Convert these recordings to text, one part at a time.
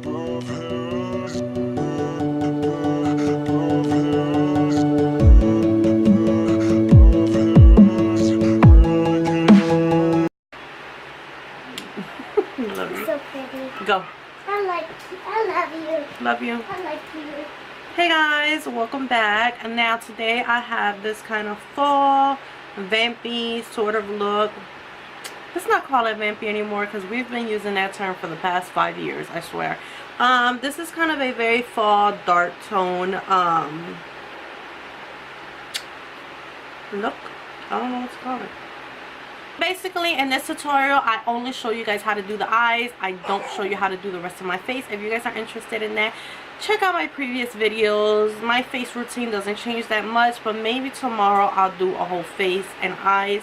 Love you. So pretty. Go. I like you. I love you. Love you. I like you. Hey guys, welcome back. And now today I have this kind of fall, vampy sort of look. Let's not call it vampy anymore because we've been using that term for the past 5 years, I swear. This is kind of a very fall, dark tone look. I don't know what to call it. Basically, in this tutorial, I only show you guys how to do the eyes. I don't show you how to do the rest of my face. If you guys are interested in that, check out my previous videos. My face routine doesn't change that much, but maybe tomorrow I'll do a whole face and eyes.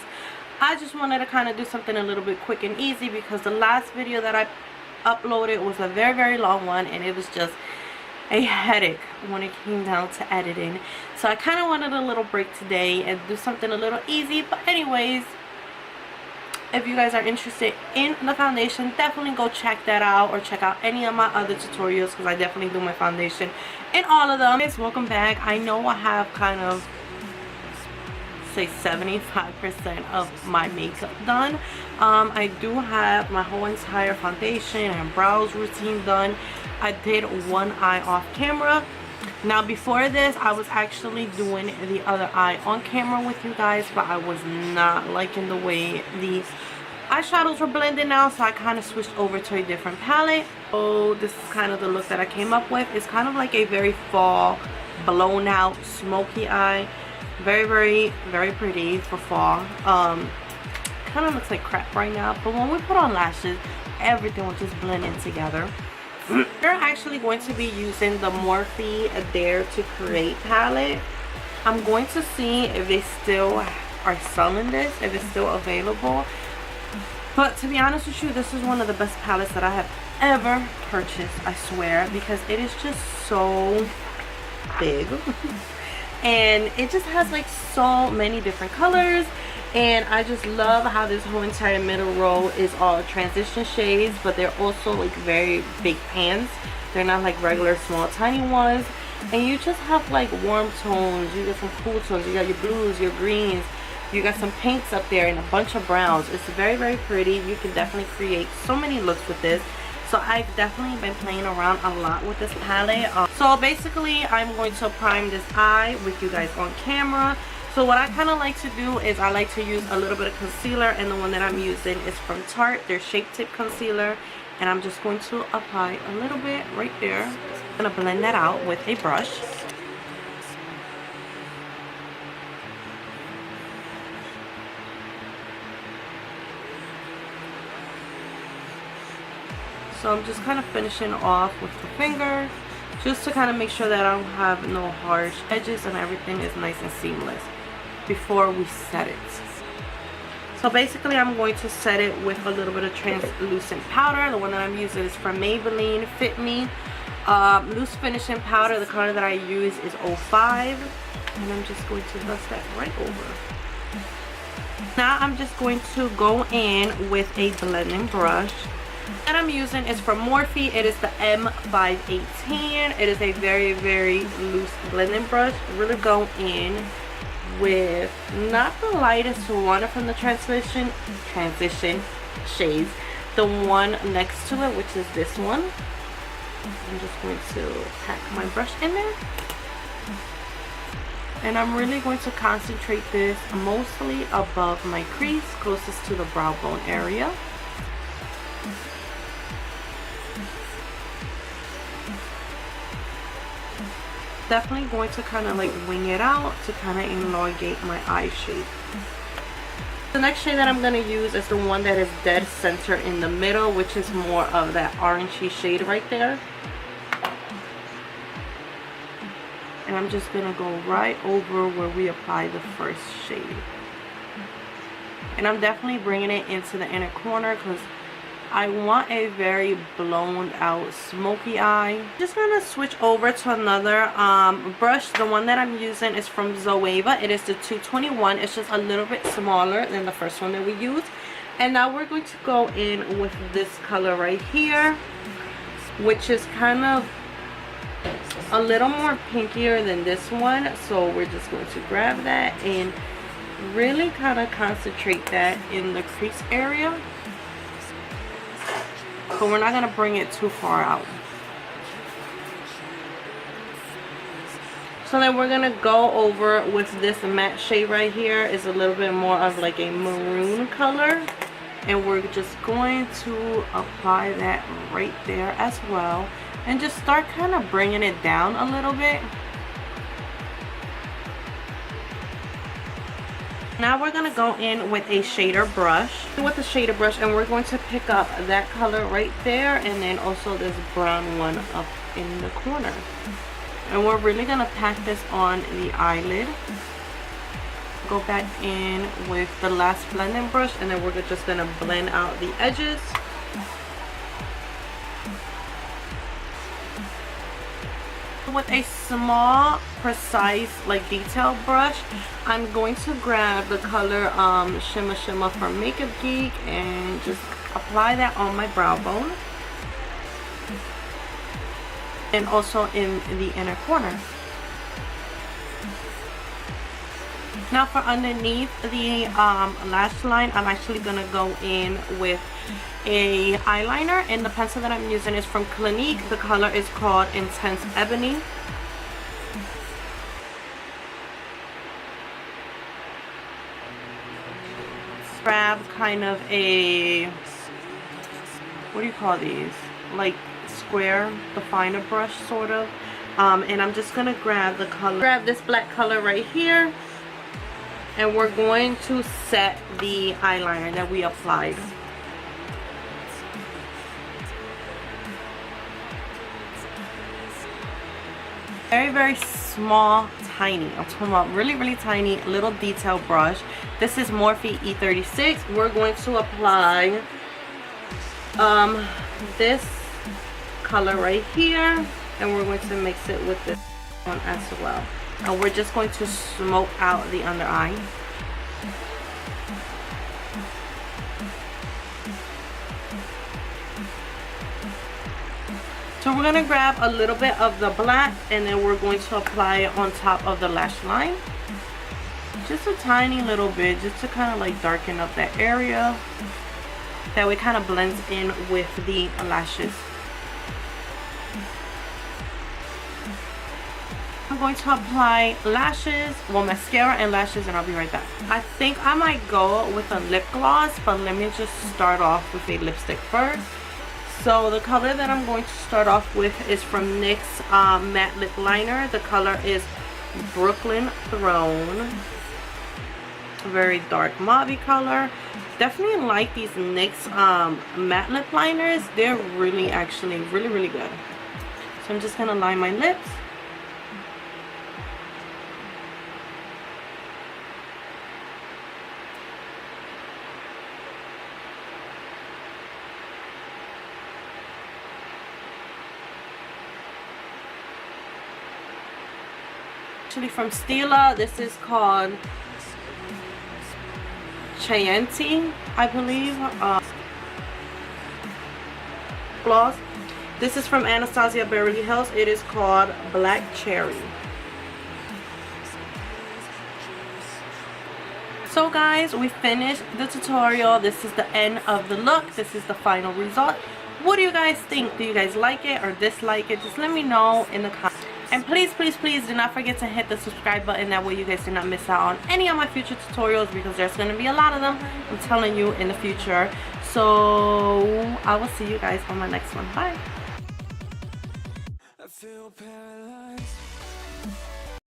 I just wanted to kind of do something a little bit quick and easy because the last video that I uploaded was a very, very long one, and it was just a headache when it came down to editing. So I kind of wanted a little break today and do something a little easy. But anyways, if you guys are interested in the foundation, definitely go check that out, or check out any of my other tutorials because I definitely do my foundation in all of them. Guys, welcome back. I know I have kind of say 75% of my makeup done. I do have my whole entire foundation and brows routine done. I did one eye off camera. Now before this, I was actually doing the other eye on camera with you guys, but I was not liking the way the eyeshadows were blending out, so I kind of switched over to a different palette. So this is kind of the look that I came up with. It's kind of like a very fall, blown out, smoky eye. Very, very, very pretty for fall. Kind of looks like crap right now, but when we put on lashes, everything will just blend in together. We're actually going to be using the Morphe Dare to Create palette. I'm going to see if they still are selling this, if it's still available. But to be honest with you, this is one of the best palettes that I have ever purchased, I swear, because it is just so big. And it just has like so many different colors. And I just love how this whole entire middle row is all transition shades, but they're also like very big pans. They're not like regular small tiny ones. And you just have like warm tones, you got some cool tones, you got your blues, your greens, you got some pinks up there and a bunch of browns. It's very, very pretty. You can definitely create so many looks with this. So I've definitely been playing around a lot with this palette. So basically I'm going to prime this eye with you guys on camera. So what I kind of like to do is I like to use a little bit of concealer, and the one that I'm using is from Tarte, their Shape Tip Concealer. And I'm just going to apply a little bit right there. I'm going to blend that out with a brush. So I'm just kind of finishing off with the finger, just to kind of make sure that I don't have no harsh edges and everything is nice and seamless before we set it. So basically I'm going to set it with a little bit of translucent powder. The one that I'm using is from Maybelline Fit Me loose finishing powder. The color that I use is 05, and I'm just going to dust that right over. Now I'm just going to go in with a blending brush that I'm using is from Morphe. It is the M518. It is a very, very loose blending brush. Really go in with not the lightest one from the transition shades, the one next to it, which is this one. I'm just going to pack my brush in there, and I'm really going to concentrate this mostly above my crease, closest to the brow bone area. Definitely going to kind of like wing it out to kind of elongate my eye shape. The next shade that I'm going to use is the one that is dead center in the middle, which is more of that orangey shade right there. And I'm just going to go right over where we applied the first shade. And I'm definitely bringing it into the inner corner because I want a very blown out smoky eye. Just gonna switch over to another brush. The one that I'm using is from Zoeva. It is the 221. It's just a little bit smaller than the first one that we used. And now we're going to go in with this color right here. which is kind of a little more pinkier than this one. So we're just going to grab that and really kind of concentrate that in the crease area, but we're not going to bring it too far out. So then we're going to go over with this matte shade right here. Is a little bit more of like a maroon color, and we're just going to apply that right there as well, and just start kind of bringing it down a little bit. Now we're going to go in with a shader brush, and we're going to pick up that color right there, and then also this brown one up in the corner. And we're really going to pack this on the eyelid. Go back in with the last blending brush, and then we're just going to blend out the edges. With a small, precise, like detail brush, I'm going to grab the color Shimmer Shimmer from Makeup Geek and just apply that on my brow bone, and also in the inner corner. Now for underneath the lash line, I'm actually going to go in with a eyeliner, and the pencil that I'm using is from Clinique. The color is called Intense Ebony. Grab kind of a, what do you call these, like square definer brush sort of, and I'm just gonna grab this black color right here, and we're going to set the eyeliner that we applied. Very, very small, tiny. I'm talking about really, really tiny little detail brush. This is Morphe E36. We're going to apply this color right here, and we're going to mix it with this one as well. And we're just going to smoke out the under eye. So we're going to grab a little bit of the black, and then we're going to apply it on top of the lash line. Just a tiny little bit, just to kind of like darken up that area. That way kind of blends in with the lashes. I'm going to apply lashes, well, mascara and lashes, and I'll be right back. I think I might go with a lip gloss, but let me just start off with a lipstick first. So the color that I'm going to start off with is from NYX matte lip liner. The color is Brooklyn Throne. Very dark mauve color. Definitely like these NYX matte lip liners. They're really, actually really, really good. So I'm just gonna line my lips. From Stila, this is called Chianti, I believe. Gloss. This is from Anastasia Beverly Hills. It is called Black Cherry. So guys, we finished the tutorial. This is the end of the look. This is the final result. What do you guys think? Do you guys like it or dislike it? Just let me know in the comments. And please, please, please do not forget to hit the subscribe button. That way you guys do not miss out on any of my future tutorials, because there's going to be a lot of them, I'm telling you, in the future. So I will see you guys on my next one. Bye. I feel paralyzed.